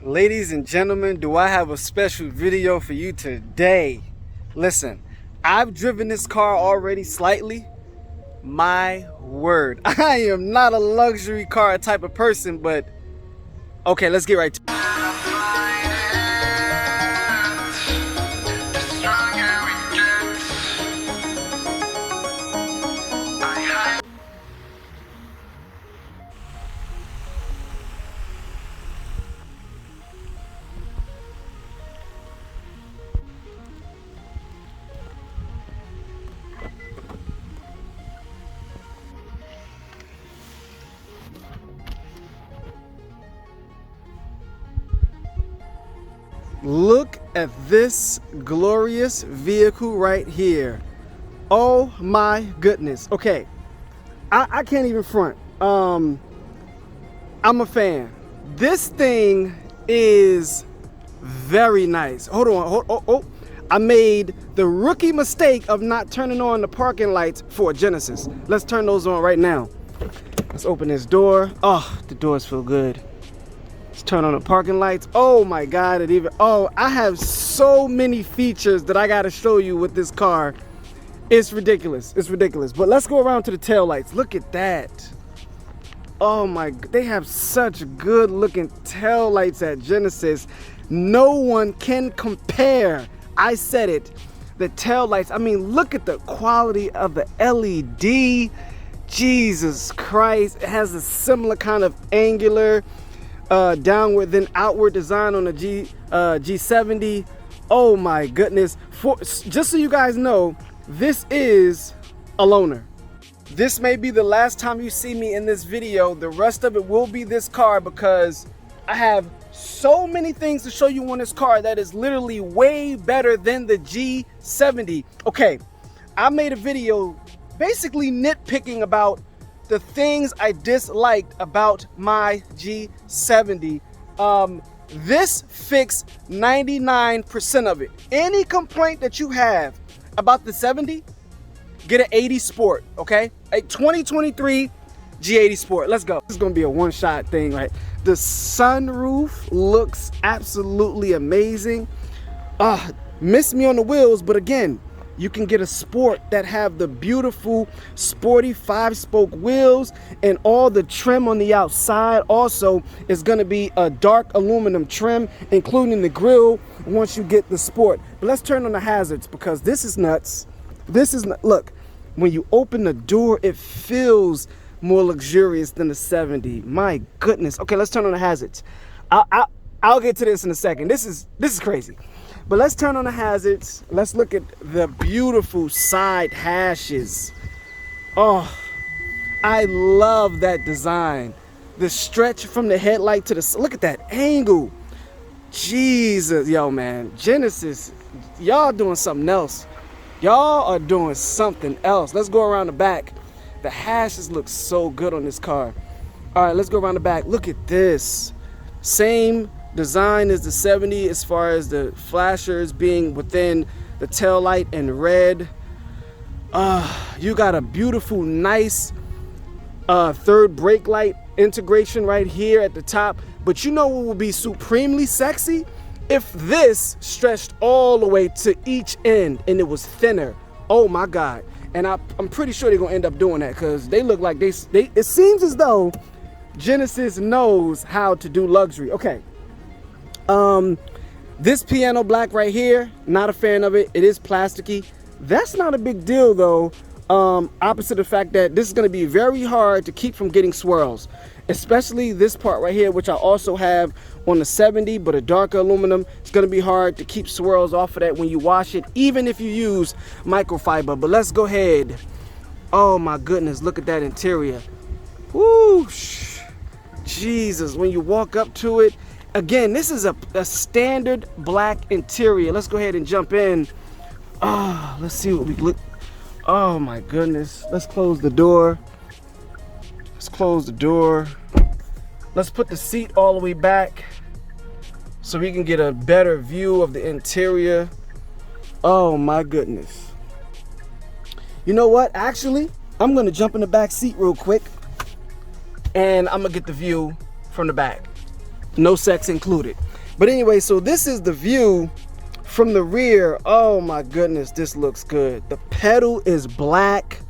Ladies and gentlemen, do I have a special video for you today? Listen, I've driven this car already slightly. My word, I am not a luxury car type of person, but okay, let's get right to it. Look at this glorious vehicle right here. Oh my goodness. Okay, I can't even front. I'm a fan. This thing is very nice. Hold on. Oh. I made the rookie mistake of not turning on the parking lights for a Genesis. Let's turn those on right now. Let's open this door. Oh, the doors feel good. Let's turn on the parking lights. Oh my God, I have so many features that I gotta show you with this car. It's ridiculous, But let's go around to the tail lights. Look at that. Oh my, they have such good looking tail lights at Genesis. No one can compare. I said it, the tail lights. I mean, look at the quality of the LED. Jesus Christ, it has a similar kind of angular downward then outward design on the G70. Oh my goodness. Just so you guys know, this is a loaner. This may be the last time you see me in this video. The rest of it will be this car because I have so many things to show you on this car that is literally way better than the G70. Okay, I made a video basically nitpicking about the things I disliked about my G70. This fixed 99% of it. Any complaint that you have about the 70, get an 80 Sport, okay? A 2023 G80 Sport. Let's go. This is gonna be a one-shot thing, right? The sunroof looks absolutely amazing. Miss me on the wheels, but again, you can get a Sport that have the beautiful sporty 5-spoke wheels, and all the trim on the outside also is going to be a dark aluminum trim, including the grille once you get the Sport. But let's turn on the hazards because this is nuts. Look, when you open the door, it feels more luxurious than the 70. My goodness. Okay, let's turn on the hazards. I'll get to this in a second. This is crazy. But let's turn on the hazards. Let's look at the beautiful side hashes. Oh, I love that design. The stretch from the headlight to the, look at that angle. Jesus, yo man, Genesis, y'all doing something else. Y'all are doing something else. Let's go around the back. The hashes look so good on this car. All right, let's go around the back. Look at this. Same design as the 70 as far as the flashers being within the tail light in red. You got a beautiful, nice third brake light integration right here at the top. But you know what would be supremely sexy? If this stretched all the way to each end and it was thinner. Oh my God. And I'm pretty sure they're gonna end up doing that because they look like it seems as though Genesis knows how to do luxury. Okay. This piano black right here, not a fan of it. It is plasticky. That's not a big deal though. Opposite the fact that this is going to be very hard to keep from getting swirls, especially this part right here, which I also have on the 70, but a darker aluminum. It's going to be hard to keep swirls off of that when you wash it, even if you use microfiber. But let's go ahead. Oh my goodness, look at that interior. Whoo, Jesus, when you walk up to it, again, this is a standard black interior. Let's go ahead and jump in. Oh, let's see what we look. Oh my goodness. Let's close the door. Let's close the door. Let's put the seat all the way back so we can get a better view of the interior. Oh my goodness. You know what? Actually, I'm gonna jump in the back seat real quick and I'm gonna get the view from the back. No sex included. But anyway, so this is the view from the rear. Oh my goodness, this looks good. The pedal is black.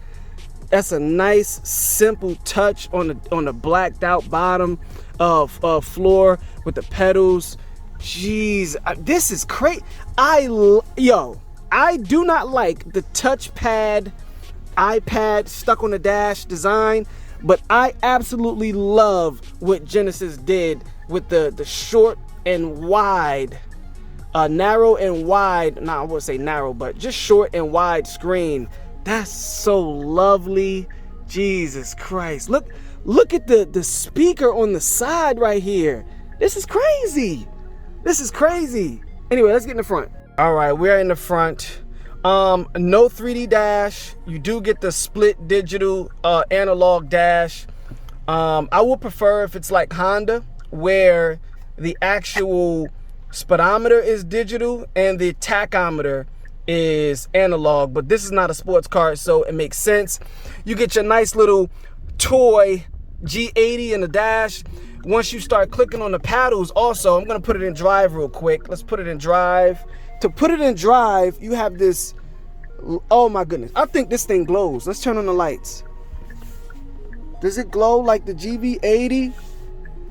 That's a nice simple touch on the blacked out bottom of floor with the pedals. Jeez, this is crazy. I do not like the touchpad iPad stuck on the dash design, but I absolutely love what Genesis did with the short and wide, narrow and wide, I wouldn't say narrow, but just short and wide screen. That's so lovely. Jesus Christ. Look at the speaker on the side right here. This is crazy. This is crazy. Anyway, let's get in the front. All right, we're in the front. No 3D dash. You do get the split digital analog dash. I would prefer if it's like Honda, where the actual speedometer is digital and the tachometer is analog, but this is not a sports car, so it makes sense. You get your nice little toy G80 in the dash. Once you start clicking on the paddles, also, I'm gonna put it in drive real quick. Let's put it in drive. To put it in drive, you have this, oh my goodness, I think this thing glows. Let's turn on the lights. Does it glow like the GV80?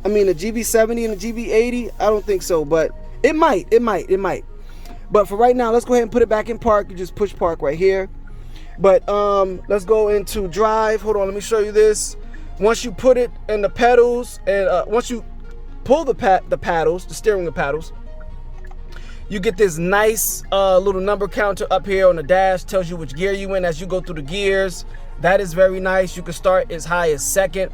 I mean the GV70 and the GV80? I don't think so, but it might. But for right now, let's go ahead and put it back in park. You just push park right here. But let's go into drive. Hold on, let me show you this. Once you put it in the pedals, and once you pull the paddles, the steering wheel paddles, you get this nice little number counter up here on the dash. Tells you which gear you in as you go through the gears. That is very nice. You can start as high as second.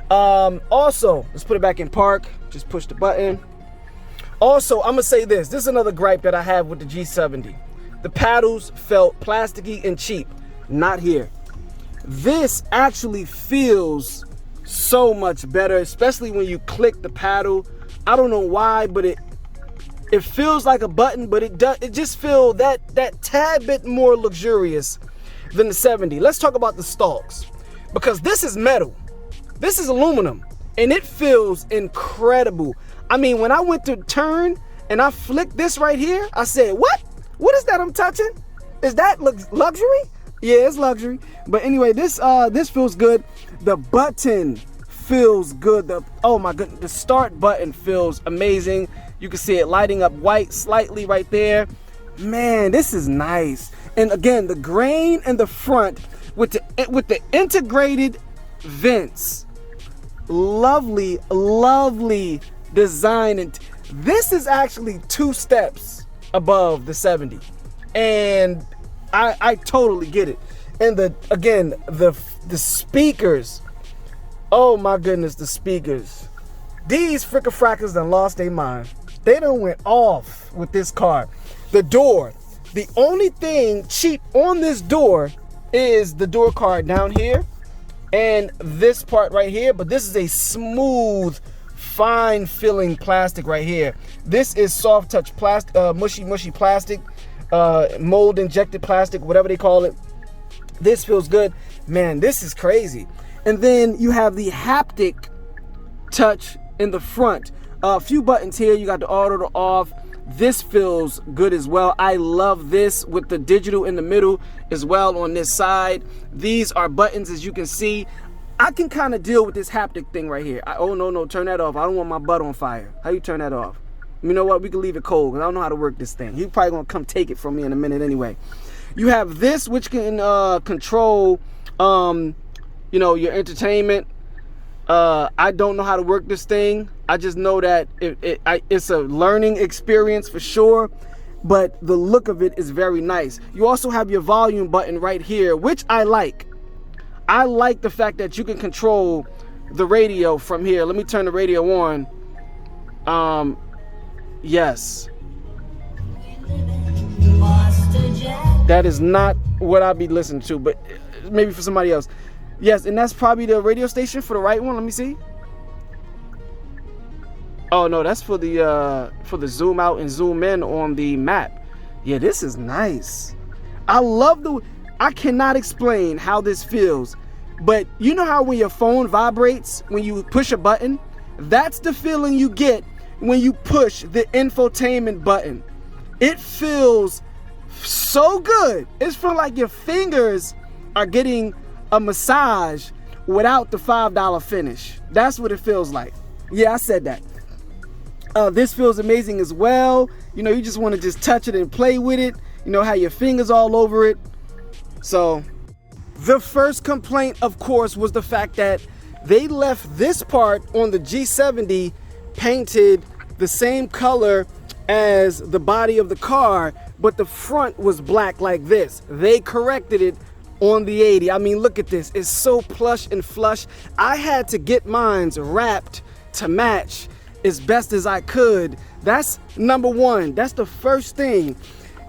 Also, let's put it back in park. Just push the button. Also, I'm gonna say this. This is another gripe that I have with the G70. The paddles felt plasticky and cheap. Not here. This actually feels so much better, especially when you click the paddle. I don't know why, but it feels like a button, but it just feels that tad bit more luxurious than the 70. Let's talk about the stalks, because this is metal. This is aluminum, and it feels incredible. I mean, when I went to turn and I flicked this right here, I said, what? What is that I'm touching? Is that luxury? Yeah, it's luxury. But anyway, this feels good. The button feels good. Oh my goodness, the start button feels amazing. You can see it lighting up white slightly right there. Man, this is nice. And again, the grain in the front with the integrated vents. Lovely, lovely design. And this is actually 2 steps above the 70, and I totally get it. And the speakers, oh my goodness, the speakers, these fricka-frackers done lost their mind. They done went off with this car. The door, the only thing cheap on this door is the door card down here and this part right here, but this is a smooth, fine feeling plastic right here. This is soft touch plastic, mushy plastic, mold injected plastic, whatever they call it. This feels good. Man, this is crazy. And then you have the haptic touch in the front. A few buttons here. You got the auto to off. This feels good as well. I love this with the digital in the middle as well on this side. These are buttons, as you can see. I can kind of deal with this haptic thing right here. Oh, no, turn that off. I don't want my butt on fire. How you turn that off? You know what? We can leave it cold because I don't know how to work this thing. He's probably going to come take it from me in a minute anyway. You have this, which can control, your entertainment. I don't know how to work this thing. I just know that it's a learning experience for sure, but the look of it is very nice. You also have your volume button right here, which I like. I like the fact that you can control the radio from here. Let me turn the radio on. Yes. That is not what I'll be listening to, but maybe for somebody else. Yes, and that's probably the radio station for the right one. Let me see. Oh no, that's for the zoom out and zoom in on the map. Yeah, this is nice. I cannot explain how this feels, but you know how when your phone vibrates when you push a button? That's the feeling you get when you push the infotainment button. It feels so good. It's feeling like your fingers are getting a massage without the $5 finish. That's what it feels like. Yeah, I said that. This feels amazing as well. You know, you just want to just touch it and play with it. You know, have your fingers all over it. So the first complaint, of course, was the fact that they left this part on the G70 painted the same color as the body of the car, but the front was black like this. They corrected it on the 80. I mean, look at this. It's so plush and flush. I had to get mine wrapped to match as best as I could. That's number one. That's the first thing.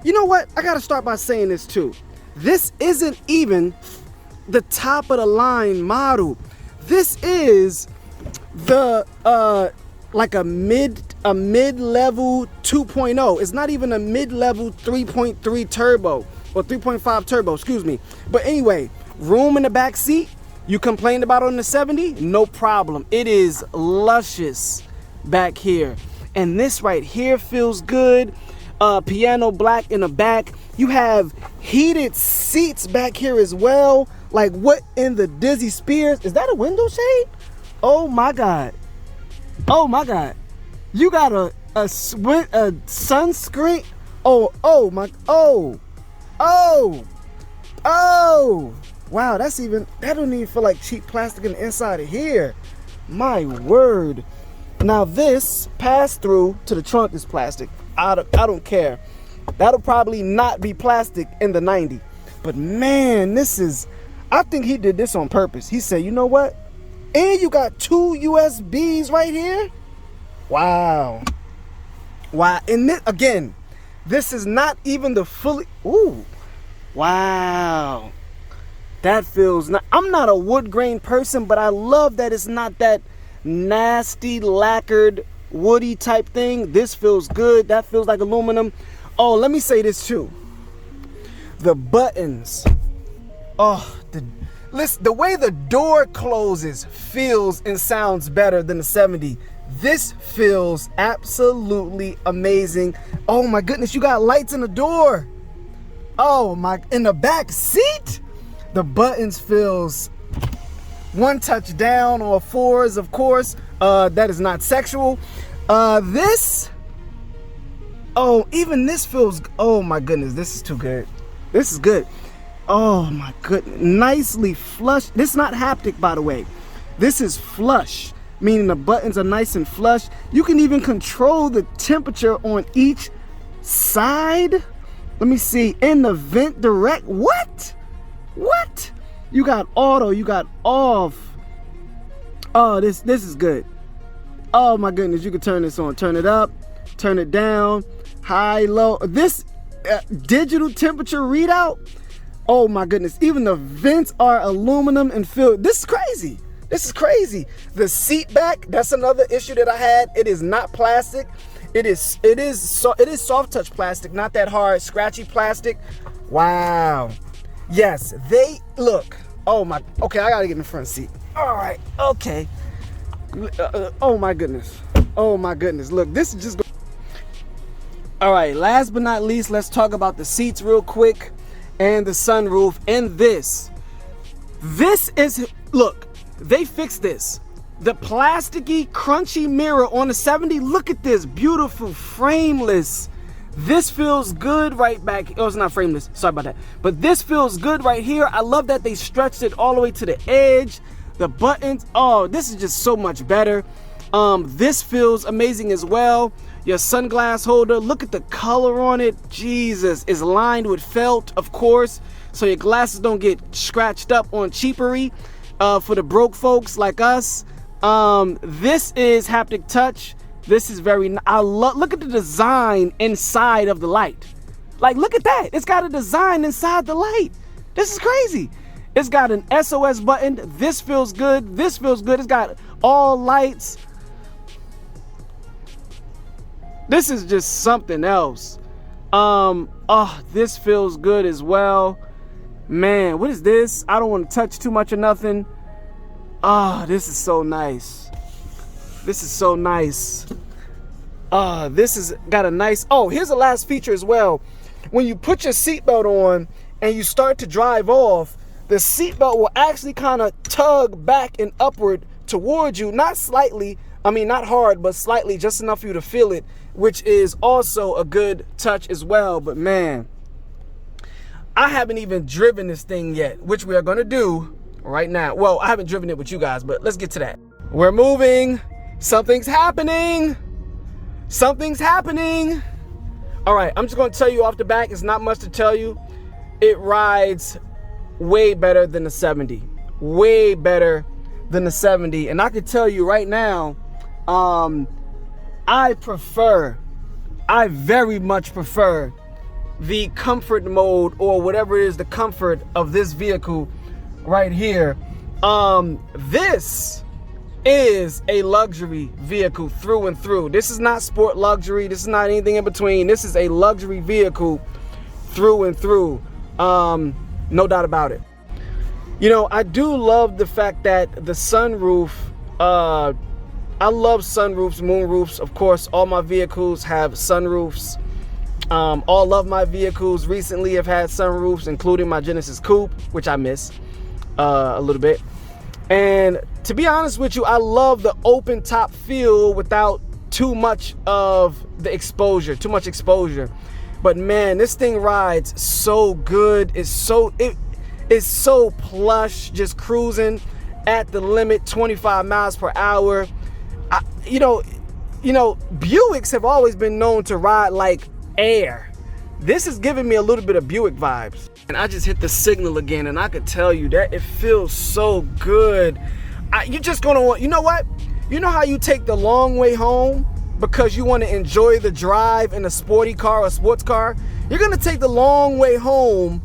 You know what? I gotta start by saying this too. This isn't even the top of the line model. This is the like a mid-level 2.0. It's not even a mid-level 3.3 turbo or 3.5 turbo, excuse me. But anyway, room in the back seat. You complained about on the 70? No problem. It is luscious back here. And this right here feels good. Piano black in the back. You have heated seats back here as well. Like, what in the Dizzy Spears? Is that a window shade? Oh my God. Oh my God. You got a sunscreen. Oh wow, that don't even feel like cheap plastic in the inside of here. My word. Now this pass through to the trunk is plastic. I don't care. That'll probably not be plastic in the 90. But man, I think he did this on purpose. He said, you know what? And you got 2 USBs right here. Wow. And this is not even the fully, ooh. Wow. That feels not, I'm not a wood grain person, but I love that it's not that nasty lacquered woody type thing. This feels good. That feels like aluminum. Oh, let me say this too. The buttons. Oh, the way the door closes feels and sounds better than the 70. This feels absolutely amazing. Oh my goodness, you got lights in the door. Oh my, in the back seat, the buttons feels one touch down or 4s, of course. That is not sexual. Even this feels, oh my goodness, this is too good. This is good. Oh my goodness, nicely flush. This is not haptic, by the way. This is flush, meaning the buttons are nice and flush. You can even control the temperature on each side. Let me see, in the vent direct. What? You got auto, you got off. Oh, this is good. Oh my goodness, you can turn this on, turn it up, turn it down, high, low. This digital temperature readout. Oh my goodness, even the vents are aluminum and filled. This is crazy. The seat back, that's another issue that I had. It is not plastic. It is soft touch plastic, not that hard, scratchy plastic. Wow. Yes, look. Oh my, okay, I gotta get in the front seat. All right, okay. Oh my goodness. Look, this is just. All right, last but not least, let's talk about the seats real quick and the sunroof. And this is, look, they fixed this. The plasticky, crunchy mirror on the 70, look at this, beautiful, frameless. This feels good right back. Oh, it's not frameless, sorry about that. But this feels good right here. I love that they stretched it all the way to the edge. The buttons, oh, this is just so much better. This feels amazing as well. Your sunglass holder, look at the color on it. Jesus, it's lined with felt, of course, so your glasses don't get scratched up on cheapery. For the broke folks like us. This is haptic touch. This is look at the design inside of the light. Like, look at that. It's got a design inside the light. This is crazy. It's got an SOS button. This feels good. This feels good. It's got all lights. This is just something else. This feels good as well. Man, what is this? I don't want to touch too much or nothing. This is so nice. This has got a nice, oh, here's the last feature as well. When you put your seatbelt on and you start to drive off, the seatbelt will actually kind of tug back and upward towards you, not slightly, I mean, not hard, but slightly, just enough for you to feel it, which is also a good touch as well. But man, I haven't even driven this thing yet, which we are going to do right now. Well, I haven't driven it with you guys, but let's get to that. We're moving. Something's happening. Something's happening. All right, I'm just going to tell you off the back. It's not much to tell you. It rides way better than the 70. Way better than the 70. And I can tell you right now, I very much prefer the comfort mode, or whatever it is, the comfort of this vehicle right here. This is a luxury vehicle through and through. This is not sport luxury. This is not anything in between. This is a luxury vehicle through and through. No doubt about it. You know, I do love the fact that the sunroof, I love sunroofs, moonroofs. Of course, all my vehicles have sunroofs. All of my vehicles recently have had sunroofs, including my Genesis Coupe, which I miss a little bit. And to be honest with you, I love the open top feel without too much of the exposure, too much exposure. But man, this thing rides so good. It's so plush, just cruising at the limit, 25 miles per hour. You know, Buicks have always been known to ride like air. This is giving me a little bit of Buick vibes. And I just hit the signal again, and I could tell you that it feels so good. You're just gonna want, you know what? You know how you take the long way home because you want to enjoy the drive in a sporty car or a sports car? You're gonna take the long way home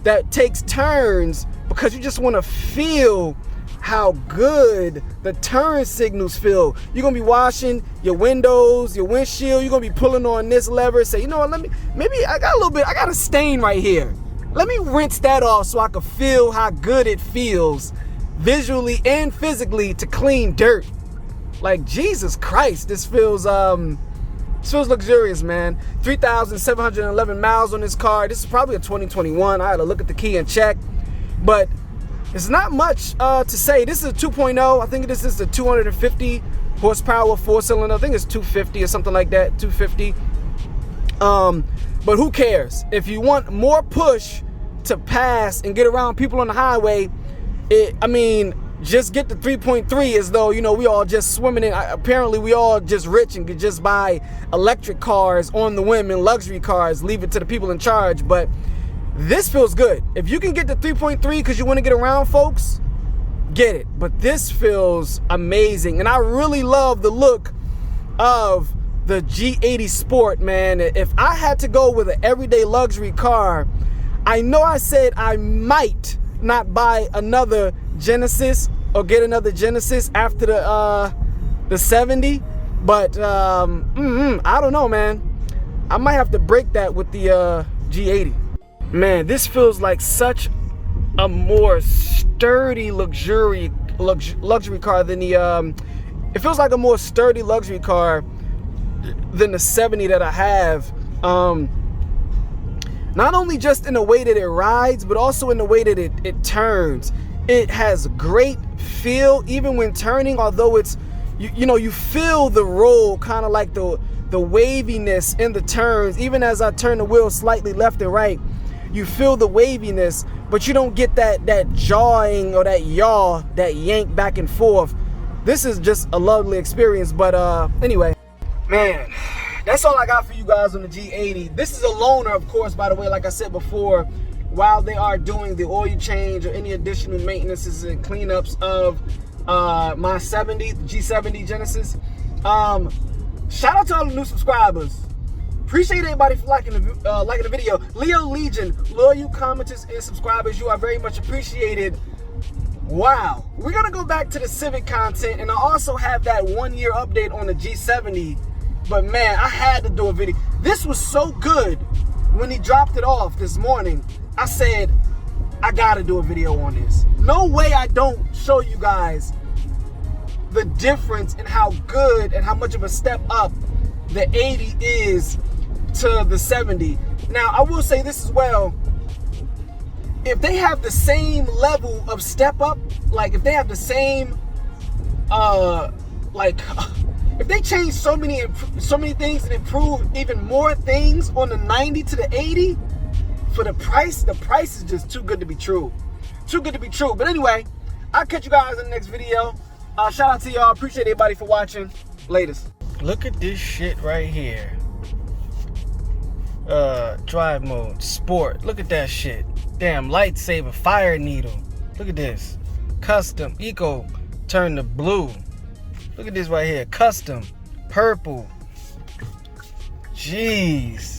that takes turns because you just want to feel how good the turn signals feel. You're gonna be washing your windows, your windshield. You're gonna be pulling on this lever. Say, you know what? Maybe I got a stain right here. Let me rinse that off so I can feel how good it feels visually and physically to clean dirt. Like, Jesus Christ, this feels luxurious, man. 3,711 miles on this car. This is probably a 2021. I had to look at the key and check, but it's not much to say. This is a 2.0. I think this is a 250 horsepower four-cylinder. I think it's 250 or something like that. 250. But who cares? If you want more push to pass and get around people on the highway, just get the 3.3 as though, we all just swimming in. Apparently, we all just rich and could just buy electric cars on the whim and luxury cars, leave it to the people in charge. But this feels good. If you can get the 3.3 because you want to get around folks, get it. But this feels amazing. And I really love the look of the G80 Sport, man. If I had to go with an everyday luxury car, I know I said I might not buy another Genesis or get another Genesis after the 70, but I don't know, man. I might have to break that with the G80. Man, this feels like such a more sturdy luxury car than the it feels like a more sturdy luxury car than the 70 that I have. Not only just in the way that it rides, but also in the way that it turns. It has great feel even when turning, although it's, you feel the roll, kind of like the waviness in the turns. Even as I turn the wheel slightly left and right, you feel the waviness, but you don't get that jawing or that yaw, that yank back and forth. This is just a lovely experience. But anyway, man, that's all I got for you guys on the G80. This is a loaner, of course, by the way, like I said before, while they are doing the oil change or any additional maintenances and cleanups of my G70 Genesis. Shout out to all the new subscribers. Appreciate everybody for liking the video. Leo Legion, loyal commenters and subscribers, you are very much appreciated. Wow. We're going to go back to the Civic content, and I also have that 1-year update on the G70. But man, I had to do a video. This was so good when he dropped it off this morning. I said, I got to do a video on this. No way I don't show you guys the difference in how good and how much of a step up the 80 is to the 70. Now, I will say this as well. If they have the same level of step up, like if they have the same, if they change so many things and improve even more things on the 90 to the 80, for the price is just too good to be true. Too good to be true. But anyway, I'll catch you guys in the next video. Shout out to y'all. Appreciate everybody for watching. Latest. Look at this shit right here. Drive mode, sport. Look at that shit. Damn, lightsaber, fire needle. Look at this. Custom, eco, turn to blue. Look at this right here. Custom, purple. Jeez.